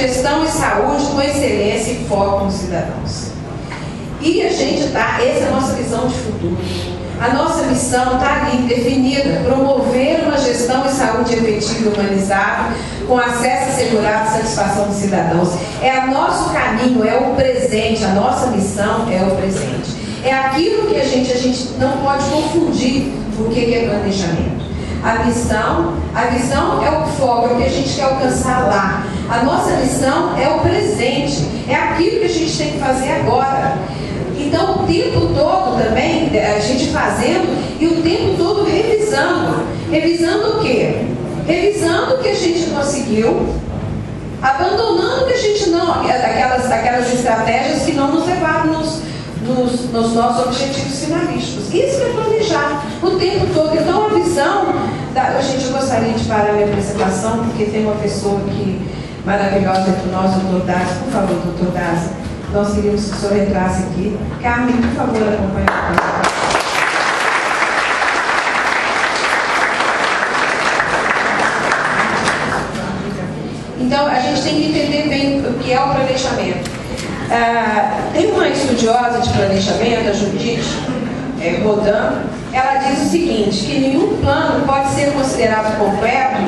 gestão e saúde com excelência e foco nos cidadãos. E a gente essa é a nossa visão de futuro. A nossa missão está ali definida: promover uma gestão e saúde efetiva e humanizada, com acesso assegurado e satisfação dos cidadãos. É o nosso caminho, é o presente, a nossa missão é o presente. É aquilo que a gente não pode confundir o que é planejamento. A visão é o foco, é o que a gente quer alcançar lá. A nossa missão é o presente, é aquilo que a gente tem que fazer agora. Então, o tempo todo também, a gente fazendo e o tempo todo revisando. Revisando o quê? Revisando o que a gente conseguiu, abandonando o que a gente não, aquelas estratégias que não nos levaram nos nossos objetivos finalísticos. Isso que é planejar o tempo todo. Então, a visão, gente, eu gostaria de parar a minha apresentação, porque tem uma pessoa aqui maravilhosa entre nós, o Dr. Daza. Por favor, Dr. Daza. Nós queríamos que o senhor entrasse aqui. Carmen, por favor, acompanhe a apresentação. Então, a gente tem que entender bem o que é o planejamento. Tem uma estudiosa de planejamento, a Judith Rodin, ela diz o seguinte, que nenhum plano pode ser considerado completo